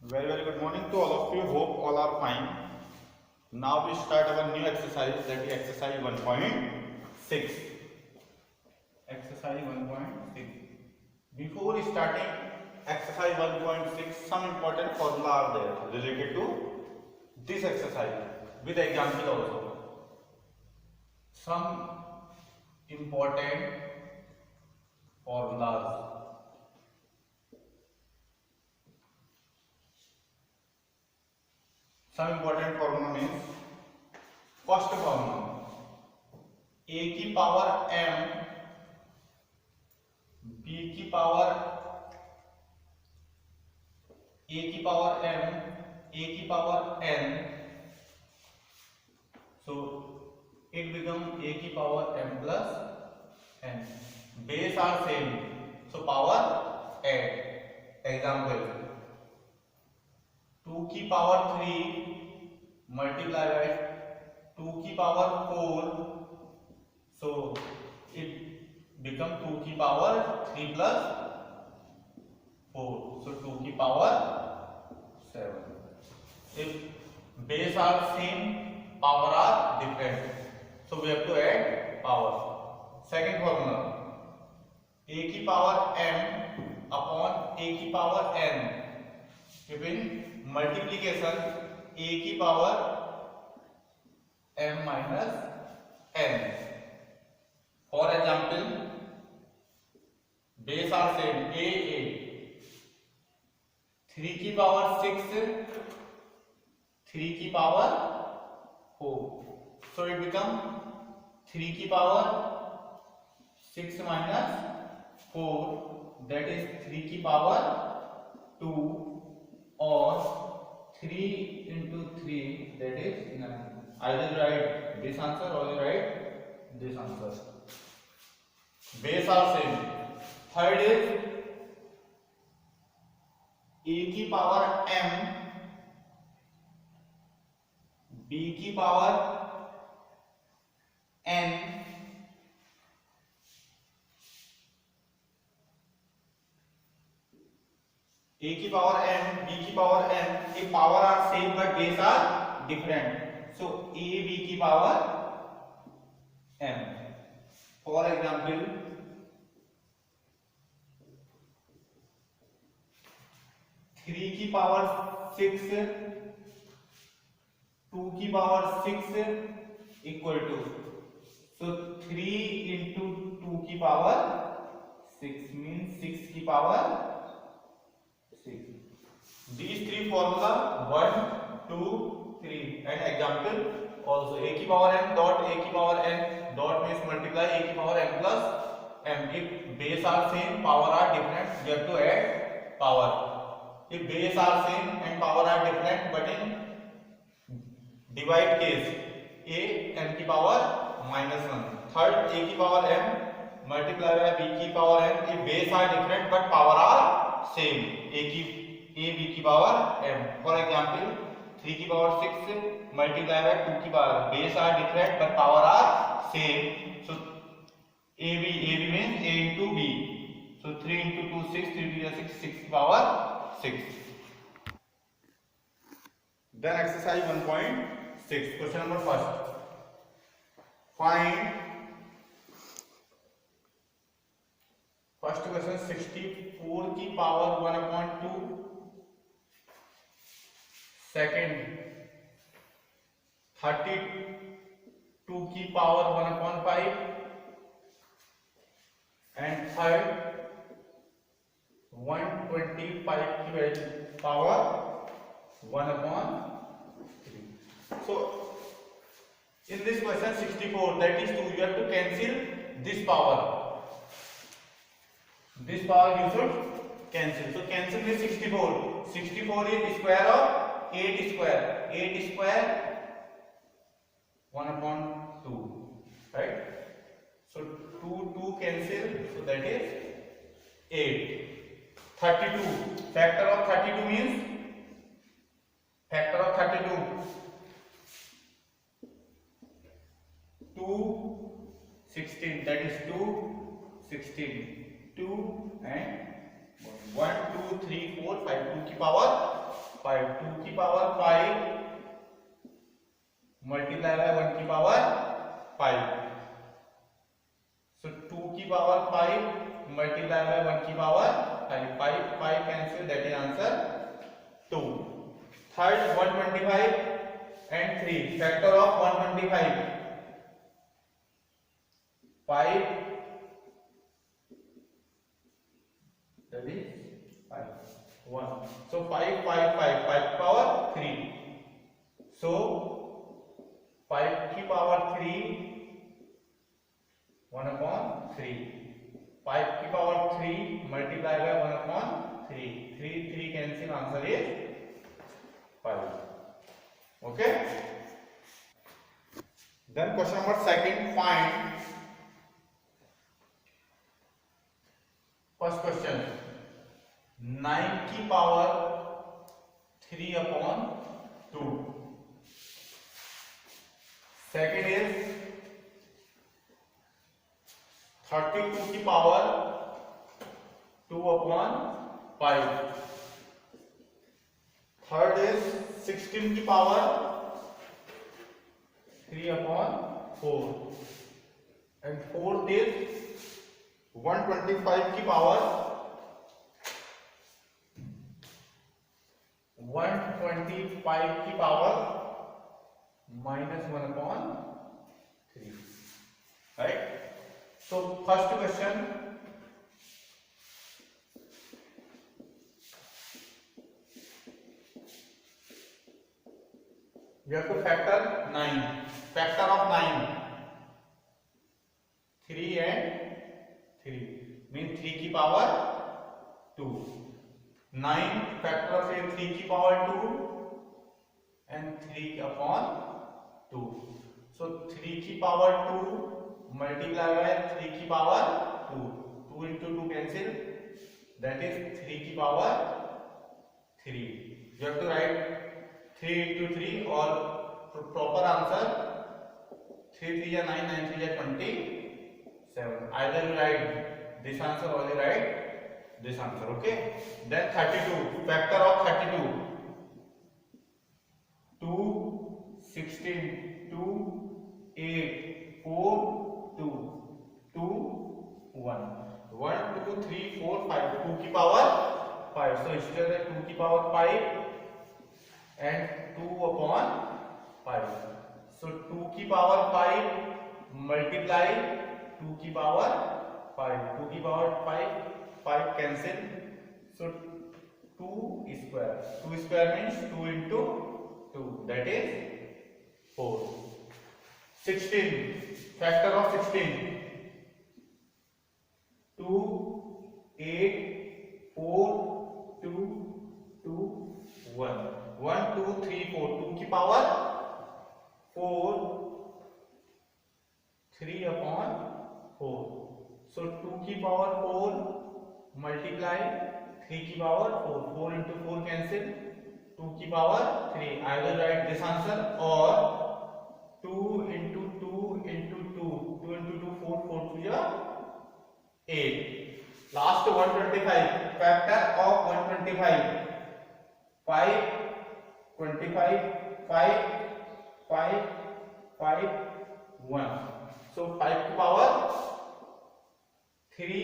Very good morning to all of you. Hope all are fine. Now we start our new exercise, that is exercise 1.6. Exercise 1.6. Before starting exercise 1.6, some important formula are there related to this exercise with example also. Some important formulas. Some important formula means first formula a की power m b की power a की power m a की power n, so it become a की power m plus n. Base are same, so power add. Example 2 की power 3 multiply by 2 की power 4, so it become 2 की power 3 plus 4, so 2 की power 7. If base are same, power are different, so we have to add power. Second formula a की power m upon a की power n, if in multiplication a की power m minus n. For example, base are same a 3 की power 6 3 की power 4, so it become 3 की power 6 minus 4, that is 3 की power 2, or 3 into 3, that is 9. I will write this answer or you write this answer. Base are same. Third is a की power m b की power n a की power m b की power n, ये power are same but base are different, so a b की power m. For example 3 की power 6 2 की power 6 equal to, so 3 into 2 की power 6 means 6 की power 6. These three formula 1, 2, 3 and example also. a की power m dot a की power n dot means multiply a की power m plus m. If base are same, power are different, we have to add power. If base are same and power are different, but in divide case a m की power minus 1. Third a की power m multiply by b की power n. If base are different but power are same, a b की power m. For example 3 की power 6 multiply by 2 की power, base are different but power are same, so ab means a into b, so 3 into 2 6, 3 to 6, 6 की power 6. Then exercise 1.6, question number first. Find first question 64 की power 1/2, second 32 की power 1/5 and third 125 की power 1/3. So in this question 64, that is 2, you have to cancel this power. This power you should cancel. So cancel this 64. 64 is square of 8 square. 8 square 1/2, right? So 2 cancel, so that is 8. 32. Factor of 32 means factor of 32. 2 16, that is 2 16. 2 and 1 2 3 4 5, 2 की power 5, 2 की power 5 multiply by 1 की power 5. So 2 की power 5 multiply by 1 की power 5. 5 cancel, that is answer 2. Third, 125 and 3. Factor of 125. 5, that is 5. 1. So 5 5 power 3. So 5 की power 3 1 upon 3. 5 की power 3 multiply by 1 upon 3. 3 cancel, answer is 5. Okay. Then question number second, find first question 9 की power 3 upon 2. Second is 32 की power 2 upon 5. Third is 16 की power 3 upon 4. And fourth is 125 की power 125 की power -1 upon 3. Right? So first question, we have to factor 9. Factor of 9, 3 and 3 means 3 की power 2. 9 factor of 3 की power 2 and 3 upon 2. So 3 की power 2 multiply by 3 की power 2. 2 into 2 cancel, that is 3 की power 3. You have to write 3 into 3 or proper answer 3 3 या 9, 9 3 या 27. Either you write this answer or you write this answer. Okay. Then 32, factor of 32. 2, 16, 2, 8, 4, 2, 2, 1. 1, 2, 3, 4, 5. 2 की power 5. So instead of 2 की power 5 and 2 upon 5. So 2 की power 5 multiply 2 की power 5. 2 की power 5 cancel. So 2 square. 2 square means 2 into 2. That is 4. 16. Factor of 16. 2, 8, 4, 2, 2, 1. 1, 2, 3, 4. 2 की power 4, 3 upon 4. So 2 की power 4 multiply 3 की power 4. 4 into 4 cancel. 2 की power 3. Either write this answer or 2 into 2 into 2. 2 into 2 4. 4 to the 8. Last 125. Factor of 125. 5, 25, 5, 5, 5, 1. So 5 की power 3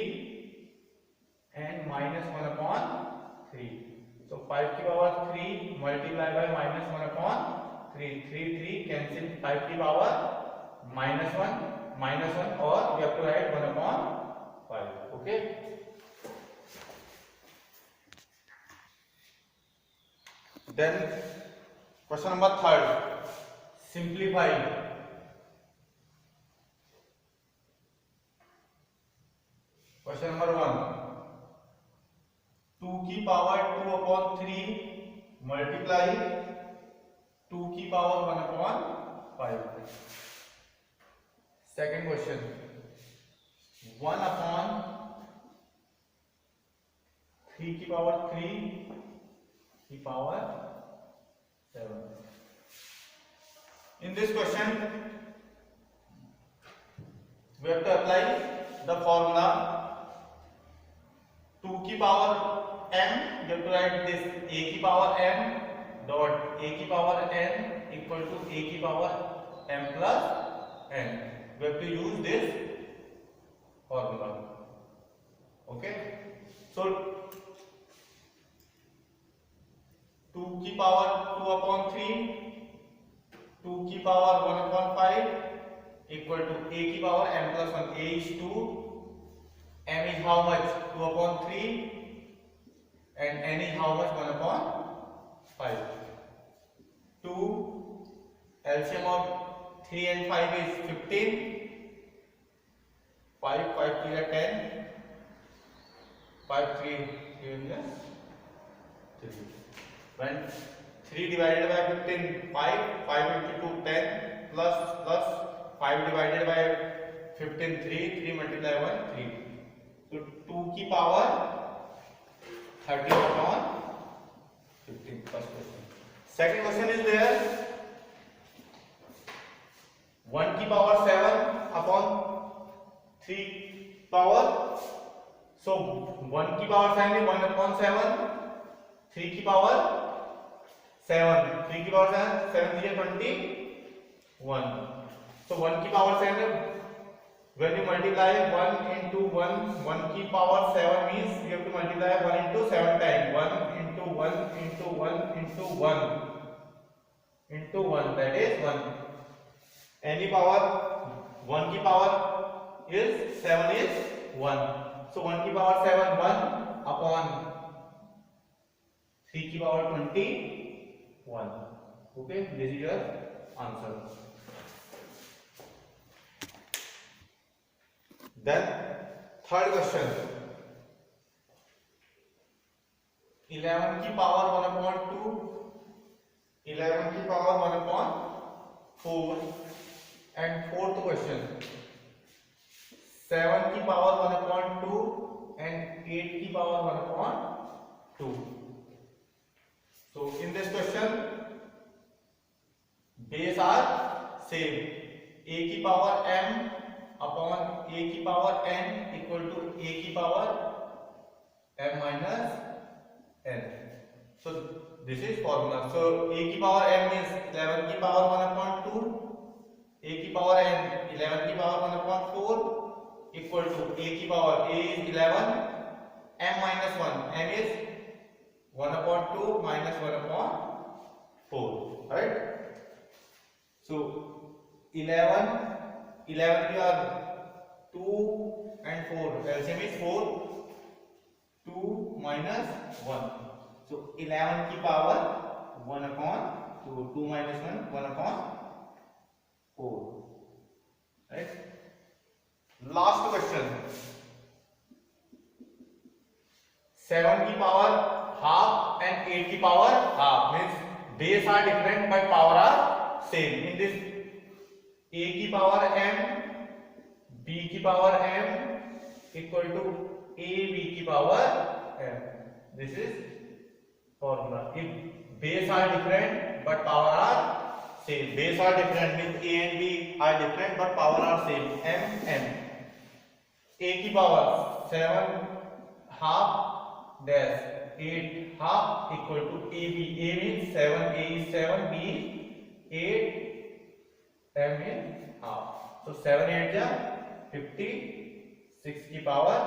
and -1 upon 3. So 5 की power 3 multiply by -1 upon 3. 3 cancel. 5 की power -1 or we have to write 1 upon 5. Okay. Then question number third, simplify. Question number 1, 2 की power 2 upon 3 multiply 2 की power 1 upon 5. Second question, 1 upon 3 की power 3 की power 7. In this question, we have to apply the formula 2 की power m. You have to write this a की power m dot a की power n equal to a की power m plus n. We have to use this formula. Okay, so 2 की power 2 upon 3, 2 की power 1 upon 5 equal to a की power m plus 1. A is 2, m is how much? 2 upon 3, and n is how much? 1 upon 5. 2 LCM of 3 and 5 is 15. 5 3 are 10. 5 3 is 3. When 3 divided by 15, 5 into 2 10 plus 5 divided by 15 3 multiply 1 3. So 2 की power 30 upon 15. First question. Second question is there 1 की power 7 upon 3 power. So 1 की power 7 is 1 upon 7. 3 की power 7. 3 की power 7 3 21. So 1 की power 7, when you multiply 1 into 1 की power 7 means you have to multiply 1 into 7 times. 1 into 1 into 1 into 1 into 1, that is 1. Any power 1 की power is 7 is 1. So 1 की power 7 1 upon 3 की power 21. Okay, this is your answer. Then third question, 11 की power 1 upon 2, 11 की power 1 upon 4, and fourth question 7 की power 1 upon 2 and 8 की power 1 upon 2. So in this question base are same. A की power m upon a की power n equal to a की power m minus n. So this is formula. So a की power m means 11 की power 1 upon 2, a की power n 11 की power 1 upon 4 equal to a की power a is 11, m minus 1, m is 1 upon 2 minus 1 upon 4, right? So 11 की are 2 and 4, LCM is 4, 2 minus 1. So 11 की power 1 upon 2, 2 minus 1, 1 upon 4, right? Last question, 7 की power half and 8 की power half, means base are different but power are same. In this a की power m, b की power m equal to a b की power m. This is formula. If base are different but power are same, base are different means a and b are different but power are same, m. A की power 7 half dash 8 half equal to AB. A means 7, A is 7, B is 8, M is half. So 7 8 ja 50, 6 की power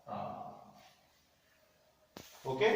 half. Okay.